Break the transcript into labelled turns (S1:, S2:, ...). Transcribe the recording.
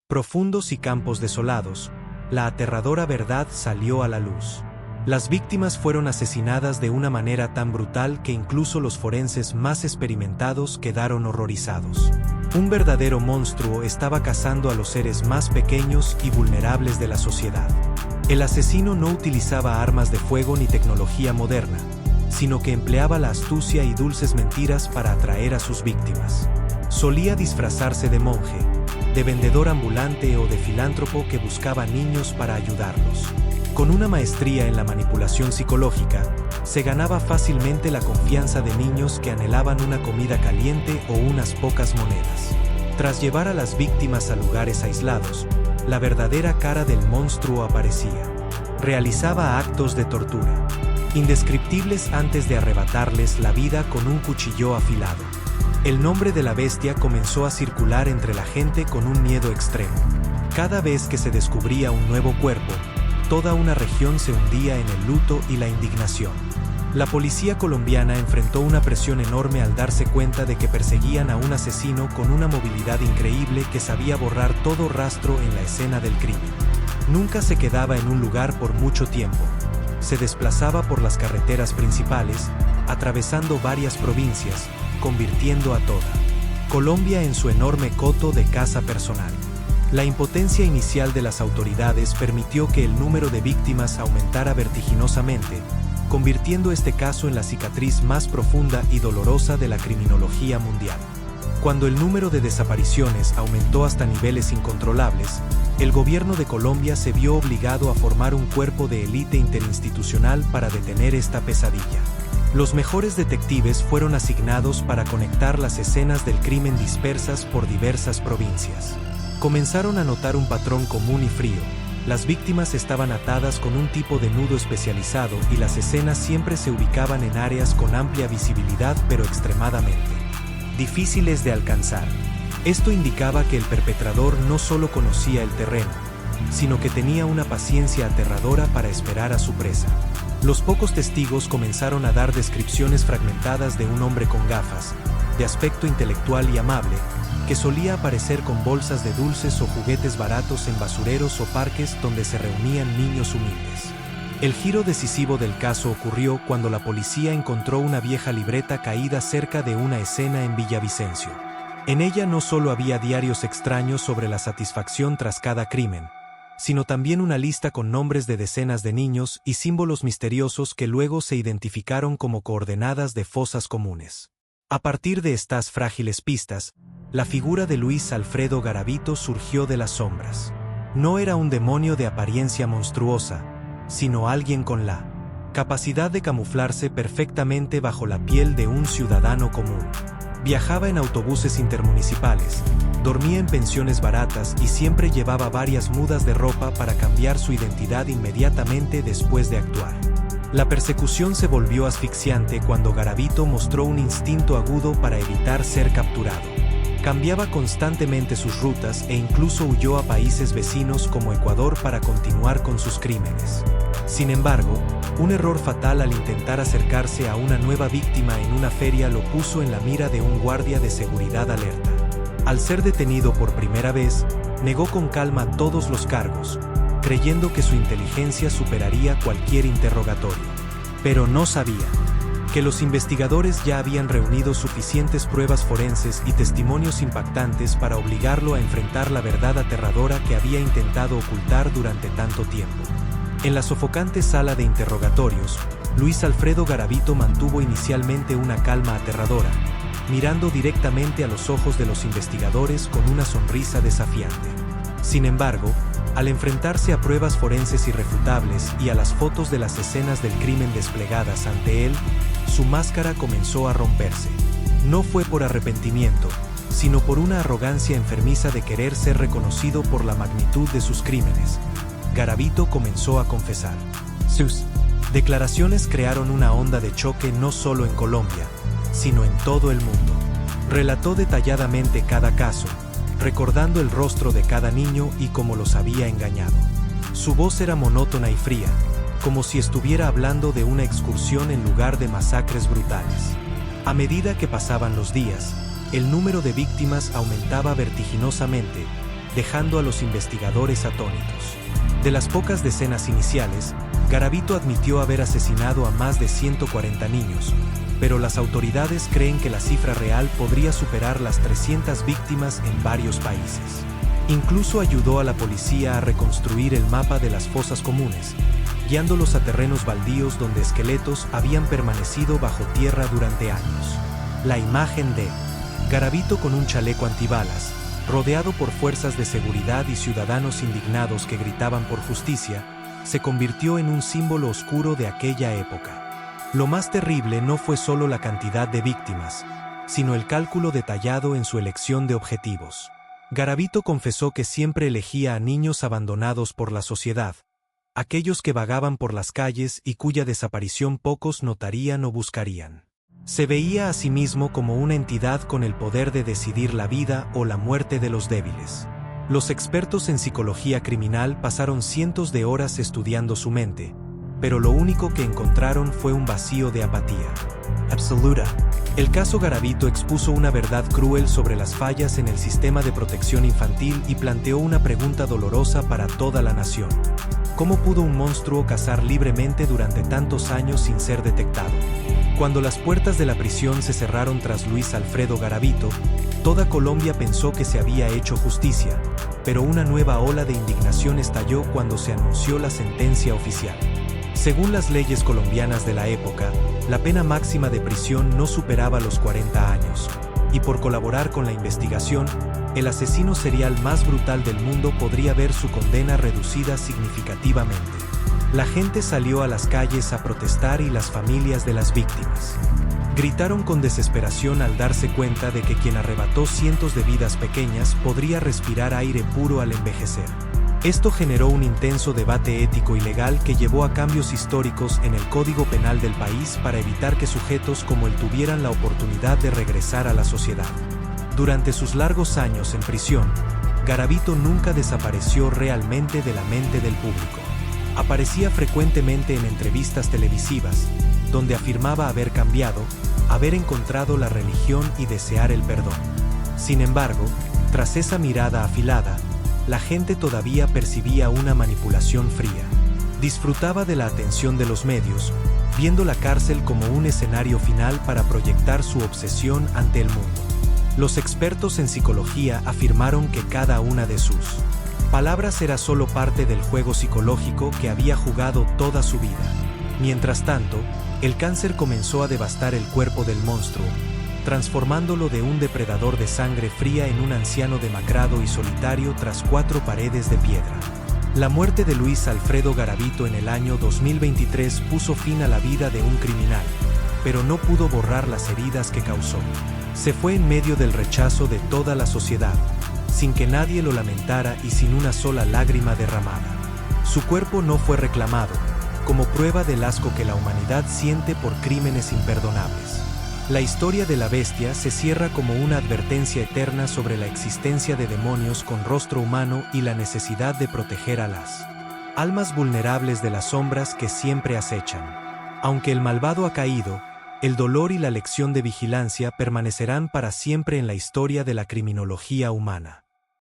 S1: profundos y campos desolados, la aterradora verdad salió a la luz. Las víctimas fueron asesinadas de una manera tan brutal que incluso los forenses más experimentados quedaron horrorizados. Un verdadero monstruo estaba cazando a los seres más pequeños y vulnerables de la sociedad. El asesino no utilizaba armas de fuego ni tecnología moderna, sino que empleaba la astucia y dulces mentiras para atraer a sus víctimas. Solía disfrazarse de monje, de vendedor ambulante o de filántropo que buscaba niños para ayudarlos. Con una maestría en la manipulación psicológica, se ganaba fácilmente la confianza de niños que anhelaban una comida caliente o unas pocas monedas. Tras llevar a las víctimas a lugares aislados, la verdadera cara del monstruo aparecía. Realizaba actos de tortura, indescriptibles antes de arrebatarles la vida con un cuchillo afilado. El nombre de la bestia comenzó a circular entre la gente con un miedo extremo. Cada vez que se descubría un nuevo cuerpo, toda una región se hundía en el luto y la indignación. La policía colombiana enfrentó una presión enorme al darse cuenta de que perseguían a un asesino con una movilidad increíble que sabía borrar todo rastro en la escena del crimen. Nunca se quedaba en un lugar por mucho tiempo. Se desplazaba por las carreteras principales, atravesando varias provincias, convirtiendo a toda Colombia en su enorme coto de caza personal. La impotencia inicial de las autoridades permitió que el número de víctimas aumentara vertiginosamente, convirtiendo este caso en la cicatriz más profunda y dolorosa de la criminología mundial. Cuando el número de desapariciones aumentó hasta niveles incontrolables, el gobierno de Colombia se vio obligado a formar un cuerpo de élite interinstitucional para detener esta pesadilla. Los mejores detectives fueron asignados para conectar las escenas del crimen dispersas por diversas provincias. Comenzaron a notar un patrón común y frío. Las víctimas estaban atadas con un tipo de nudo especializado y las escenas siempre se ubicaban en áreas con amplia visibilidad pero extremadamente difíciles de alcanzar. Esto indicaba que el perpetrador no solo conocía el terreno, sino que tenía una paciencia aterradora para esperar a su presa. Los pocos testigos comenzaron a dar descripciones fragmentadas de un hombre con gafas, de aspecto intelectual y amable, que solía aparecer con bolsas de dulces o juguetes baratos en basureros o parques donde se reunían niños humildes. El giro decisivo del caso ocurrió cuando la policía encontró una vieja libreta caída cerca de una escena en Villavicencio. En ella no solo había diarios extraños sobre la satisfacción tras cada crimen, sino también una lista con nombres de decenas de niños y símbolos misteriosos que luego se identificaron como coordenadas de fosas comunes. A partir de estas frágiles pistas, la figura de Luis Alfredo Garavito surgió de las sombras. No era un demonio de apariencia monstruosa, sino alguien con la capacidad de camuflarse perfectamente bajo la piel de un ciudadano común. Viajaba en autobuses intermunicipales, dormía en pensiones baratas y siempre llevaba varias mudas de ropa para cambiar su identidad inmediatamente después de actuar. La persecución se volvió asfixiante cuando Garavito mostró un instinto agudo para evitar ser capturado. Cambiaba constantemente sus rutas e incluso huyó a países vecinos como Ecuador para continuar con sus crímenes. Sin embargo, un error fatal al intentar acercarse a una nueva víctima en una feria lo puso en la mira de un guardia de seguridad alerta. Al ser detenido por primera vez, negó con calma todos los cargos, creyendo que su inteligencia superaría cualquier interrogatorio. Pero no sabía que los investigadores ya habían reunido suficientes pruebas forenses y testimonios impactantes para obligarlo a enfrentar la verdad aterradora que había intentado ocultar durante tanto tiempo. En la sofocante sala de interrogatorios, Luis Alfredo Garavito mantuvo inicialmente una calma aterradora, mirando directamente a los ojos de los investigadores con una sonrisa desafiante. Sin embargo, al enfrentarse a pruebas forenses irrefutables y a las fotos de las escenas del crimen desplegadas ante él, su máscara comenzó a romperse. No fue por arrepentimiento, sino por una arrogancia enfermiza de querer ser reconocido por la magnitud de sus crímenes. Garavito comenzó a confesar. Sus declaraciones crearon una onda de choque no solo en Colombia, sino en todo el mundo. Relató detalladamente cada caso, recordando el rostro de cada niño y cómo los había engañado. Su voz era monótona y fría, como si estuviera hablando de una excursión en lugar de masacres brutales. A medida que pasaban los días, el número de víctimas aumentaba vertiginosamente, dejando a los investigadores atónitos. De las pocas decenas iniciales, Garavito admitió haber asesinado a más de 140 niños, pero las autoridades creen que la cifra real podría superar las 300 víctimas en varios países. Incluso ayudó a la policía a reconstruir el mapa de las fosas comunes, guiándolos a terrenos baldíos donde esqueletos habían permanecido bajo tierra durante años. La imagen de Garavito con un chaleco antibalas, rodeado por fuerzas de seguridad y ciudadanos indignados que gritaban por justicia, se convirtió en un símbolo oscuro de aquella época. Lo más terrible no fue solo la cantidad de víctimas, sino el cálculo detallado en su elección de objetivos. Garavito confesó que siempre elegía a niños abandonados por la sociedad, aquellos que vagaban por las calles y cuya desaparición pocos notarían o buscarían. Se veía a sí mismo como una entidad con el poder de decidir la vida o la muerte de los débiles. Los expertos en psicología criminal pasaron cientos de horas estudiando su mente, pero lo único que encontraron fue un vacío de apatía absoluta. El caso Garavito expuso una verdad cruel sobre las fallas en el sistema de protección infantil y planteó una pregunta dolorosa para toda la nación. ¿Cómo pudo un monstruo cazar libremente durante tantos años sin ser detectado? Cuando las puertas de la prisión se cerraron tras Luis Alfredo Garavito, toda Colombia pensó que se había hecho justicia, pero una nueva ola de indignación estalló cuando se anunció la sentencia oficial. Según las leyes colombianas de la época, la pena máxima de prisión no superaba los 40 años, y por colaborar con la investigación, el asesino serial más brutal del mundo podría ver su condena reducida significativamente. La gente salió a las calles a protestar y las familias de las víctimas gritaron con desesperación al darse cuenta de que quien arrebató cientos de vidas pequeñas podría respirar aire puro al envejecer. Esto generó un intenso debate ético y legal que llevó a cambios históricos en el Código Penal del país para evitar que sujetos como él tuvieran la oportunidad de regresar a la sociedad. Durante sus largos años en prisión, Garavito nunca desapareció realmente de la mente del público. Aparecía frecuentemente en entrevistas televisivas, donde afirmaba haber cambiado, haber encontrado la religión y desear el perdón. Sin embargo, tras esa mirada afilada, la gente todavía percibía una manipulación fría. Disfrutaba de la atención de los medios, viendo la cárcel como un escenario final para proyectar su obsesión ante el mundo. Los expertos en psicología afirmaron que cada una de sus palabras era solo parte del juego psicológico que había jugado toda su vida. Mientras tanto, el cáncer comenzó a devastar el cuerpo del monstruo, transformándolo de un depredador de sangre fría en un anciano demacrado y solitario tras 4 paredes de piedra. La muerte de Luis Alfredo Garavito en el año 2023 puso fin a la vida de un criminal, pero no pudo borrar las heridas que causó. Se fue en medio del rechazo de toda la sociedad, sin que nadie lo lamentara y sin una sola lágrima derramada. Su cuerpo no fue reclamado, como prueba del asco que la humanidad siente por crímenes imperdonables. La historia de la bestia se cierra como una advertencia eterna sobre la existencia de demonios con rostro humano y la necesidad de proteger a las almas vulnerables de las sombras que siempre acechan. Aunque el malvado ha caído, el dolor y la lección de vigilancia permanecerán para siempre en la historia de la criminología humana.